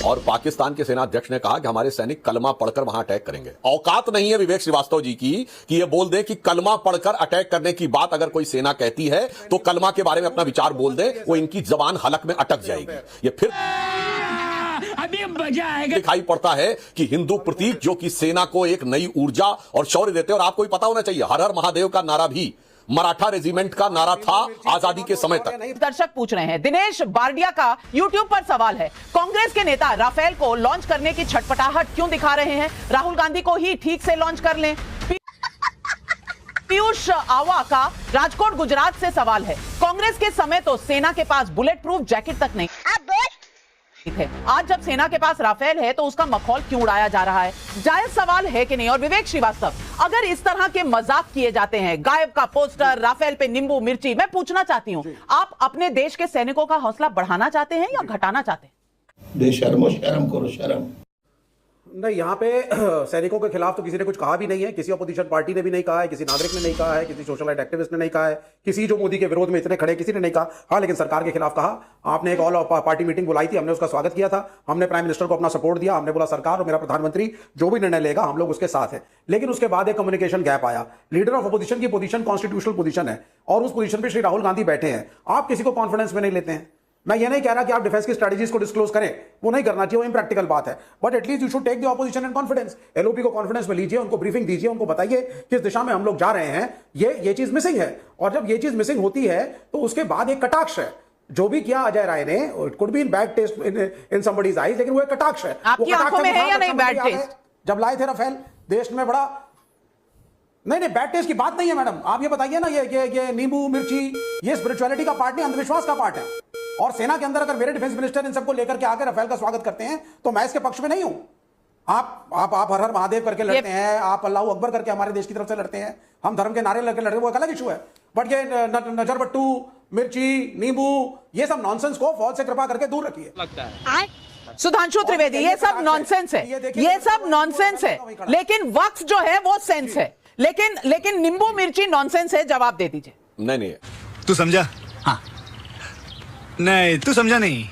और पाकिस्तान के सेना अध्यक्ष ने कहा कि हमारे सैनिक कलमा पढ़कर वहां अटैक करेंगे। औकात नहीं है विवेक श्रीवास्तव जी की कि ये बोल दे कि कलमा पढ़कर अटैक करने की बात अगर कोई सेना कहती है तो कलमा के बारे में अपना विचार बोल दे, वो इनकी जबान हलक में अटक जाएगी। ये फिर अभी मजा आएगा। दिखाई पड़ता है कि हिंदू प्रतीक जो कि सेना को एक नई ऊर्जा और शौर्य देते हैं। और आपको भी पता होना चाहिए, हर हर महादेव का नारा भी मराठा रेजिमेंट का नारा था आजादी के समय तक। दर्शक पूछ रहे हैं, दिनेश बारडिया का यूट्यूब पर सवाल है, कांग्रेस के नेता राफेल को लॉन्च करने की छटपटाहट क्यों दिखा रहे हैं? राहुल गांधी को ही ठीक से लॉन्च कर लें। पीयूष आवा का राजकोट गुजरात से सवाल है, कांग्रेस के समय तो सेना के पास बुलेट प्रूफ जैकेट तक नहीं थे, आज जब सेना के पास राफेल है तो उसका मखौल क्यों उड़ाया जा रहा है? जायज सवाल है कि नहीं? और विवेक श्रीवास्तव, अगर इस तरह के मजाक किए जाते हैं, गायब का पोस्टर, राफेल पे नींबू मिर्ची, मैं पूछना चाहती हूं, आप अपने देश के सैनिकों का हौसला बढ़ाना चाहते हैं या घटाना चाहते हैं? बेशर्मो शर्म करो शर्म। नहीं, यहाँ पे सैनिकों के खिलाफ तो किसी ने कुछ कहा भी नहीं है, किसी अपोजिशन पार्टी ने भी नहीं कहा है, किसी नागरिक ने नहीं कहा है, किसी सोशल राइट एक्टिविस्ट ने नहीं कहा है, किसी जो मोदी के विरोध में इतने खड़े किसी ने नहीं कहा। हाँ, लेकिन सरकार के खिलाफ कहा। आपने एक ऑल पार्टी मीटिंग बुलाई थी, हमने उसका स्वागत किया था, हमने प्राइम मिनिस्टर को अपना सपोर्ट दिया, हमने बोला सरकार और मेरा प्रधानमंत्री जो भी निर्णय लेगा हम लोग उसके साथ हैं। लेकिन उसके बाद एक कम्युनिकेशन गैप आया। लीडर ऑफ अपोजिशन की पोजीशन कॉन्स्टिट्यूशनल पोजीशन है और उस पोजीशन पे श्री राहुल गांधी बैठे हैं, आप किसी को कॉन्फिडेंस में नहीं लेते हैं। मैं ये नहीं कह रहा कि आप डिफेंस की स्ट्रेटजीज को डिस्क्लोज करें, वो नहीं करना चाहिए, वो इम्प्रैक्टिकल बात है, but at least you should take the opposition in confidence. LOP को कॉन्फिडेंस में लीजिए, उनको ब्रीफिंग दीजिए, उनको बताइए किस दिशा में हम लोग जा रहे हैं, ये चीज मिसिंग है। और जब ये चीज मिसिंग होती है तो उसके बाद एक कटाक्ष है, जो भी किया अजय राय ने, it could be in bad taste in somebody's eyes, लेकिन वो एक कटाक्ष है। आपकी आंखों में है या नहीं बैड टेस्ट? जब लाए थे राफेल, देश में बड़ा नहीं बैड टेस्ट की बात नहीं है मैडम, आप ये बताइए ना, ये नींबू मिर्ची ये स्पिरिचुअलिटी का पार्ट नहीं, अंधविश्वास का पार्ट है। और सेना के अंदर अगर मेरे डिफेंस मिनिस्टर इन सबको लेकर के आकर राफेल का स्वागत करते हैं तो मैं इसके पक्ष में नहीं हूं। आप हर हर महादेव करके लड़ते हैं, आप अल्लाह अकबर करके हमारे देश की तरफ से लड़ते हैं, हम धर्म के नारे लड़के लड़ते हैं, वो एक अलग इशू है। बट ये नजरबट्टू, मिर्ची, नींबू, ये सब नॉनसेंस को फौज से कृपा करके दूर रखिए। सुधांशु त्रिवेदी, ये सब नॉनसेंस है, ये सब नॉनसेंस है, लेकिन वक्फ जो है वो सेंस है, लेकिन नींबू मिर्ची नॉनसेंस है। जवाब दे दीजिए। नहीं, तू समझा? हाँ, नहीं तू समझा नहीं।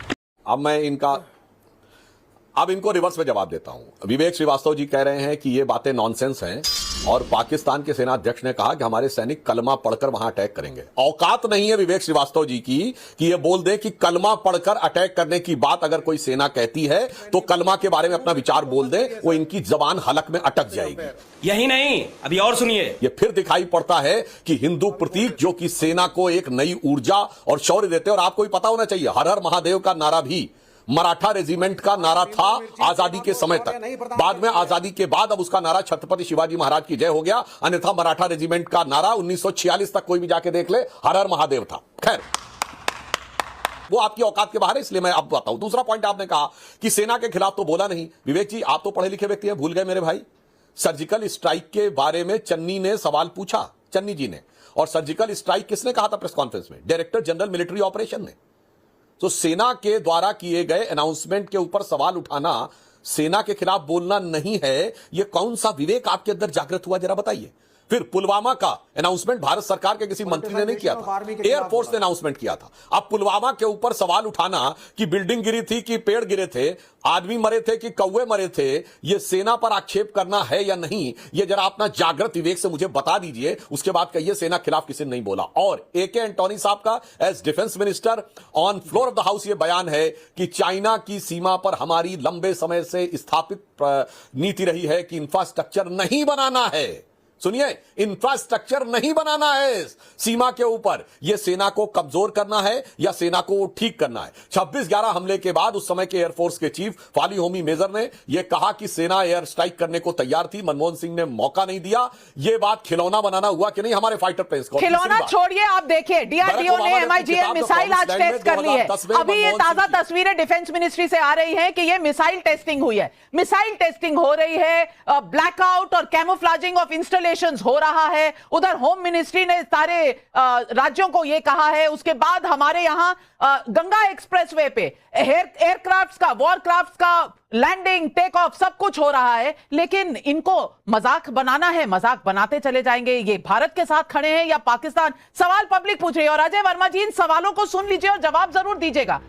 अब इनको रिवर्स में जवाब देता हूं। विवेक श्रीवास्तव जी कह रहे हैं कि ये बातें नॉनसेंस हैं और पाकिस्तान के सेना अध्यक्ष ने कहा कि हमारे सैनिक कलमा पढ़कर वहां अटैक करेंगे। औकात नहीं है विवेक श्रीवास्तव जी की कि ये बोल दे कि कलमा पढ़कर अटैक करने की बात अगर कोई सेना कहती है तो कलमा के बारे में अपना विचार बोल दे, वो इनकी जबान हलक में अटक जाएगी। यही नहीं, अभी और सुनिए। ये फिर दिखाई पड़ता है कि हिंदू प्रतीक जो कि सेना को एक नई ऊर्जा और शौर्य देते हैं। और आपको भी पता होना चाहिए, हर हर महादेव का नारा भी मराठा रेजिमेंट का नारा था आजादी के समय तक। बाद में आजादी के बाद अब उसका नारा छत्रपति शिवाजी महाराज की जय हो गया, अन्यथा मराठा रेजिमेंट का नारा 1946 तक कोई भी जाके देख ले, हर हर महादेव था। खैर, वो आपकी औकात के बाहर है, इसलिए मैं अब बताऊं। दूसरा पॉइंट, आपने कहा कि सेना के खिलाफ तो बोला नहीं। विवेक जी, आप तो पढ़े लिखे व्यक्ति हैं, भूल गए मेरे भाई, सर्जिकल स्ट्राइक के बारे में चन्नी ने सवाल पूछा, चन्नी जी ने। और सर्जिकल स्ट्राइक किसने कहा था प्रेस कॉन्फ्रेंस में? डायरेक्टर जनरल मिलिट्री ऑपरेशन ने। तो सेना के द्वारा किए गए अनाउंसमेंट के ऊपर सवाल उठाना सेना के खिलाफ बोलना नहीं है। यह कौन सा विवेक आपके अंदर जागृत हुआ, जरा बताइए। फिर पुलवामा का अनाउंसमेंट भारत सरकार के किसी मंत्री ने नहीं किया था, एयरफोर्स ने अनाउंसमेंट किया था। अब पुलवामा के ऊपर सवाल उठाना कि बिल्डिंग गिरी थी कि पेड़ गिरे थे, आदमी मरे थे कि कौवे मरे थे, यह सेना पर आक्षेप करना है या नहीं, यह जरा अपना जागृत विवेक से मुझे बता दीजिए। उसके बाद कहिए सेना खिलाफ किसी ने नहीं बोला। और AK एंटोनी साहब का as defence minister on floor of the house यह बयान है कि चाइना की सीमा पर हमारी लंबे समय से स्थापित नीति रही है कि इंफ्रास्ट्रक्चर नहीं बनाना है। सुनिए, इंफ्रास्ट्रक्चर नहीं बनाना है सीमा के ऊपर। यह सेना को कमजोर करना है या सेना को ठीक करना है? 26/11 हमले के बाद उस समय के एयरफोर्स के चीफ फाली होमी मेजर ने यह कहा कि सेना एयर स्ट्राइक करने को तैयार थी, मनमोहन सिंह ने मौका नहीं दिया। यह बात खिलौना बनाना हुआ कि नहीं हमारे फाइटर प्लेन्स को? खिलौना छोड़िए, आप देखिए DRDO ने MIGM मिसाइल आज टेस्ट कर ली है। अभी ये ताजा तस्वीरें डिफेंस मिनिस्ट्री से आ रही हैं कि ये मिसाइल टेस्टिंग हुई है, मिसाइल टेस्टिंग हो रही है, ब्लैकआउट और कैमोफ्लेजिंग ऑफ इंस्टॉलेशन हो रहा है। उधर होम मिनिस्ट्री ने सारे राज्यों को यह कहा है। उसके बाद हमारे यहां गंगा एक्सप्रेसवे पे एयरक्राफ्ट्स का, वॉरक्राफ्ट्स का लैंडिंग, टेक ऑफ सब कुछ हो रहा है। लेकिन इनको मजाक बनाना है, मजाक बनाते चले जाएंगे। ये भारत के साथ खड़े हैं या पाकिस्तान? सवाल पब्लिक पूछ रही है। और अजय वर्मा जी, इन सवालों को सुन लीजिए और जवाब जरूर दीजिएगा।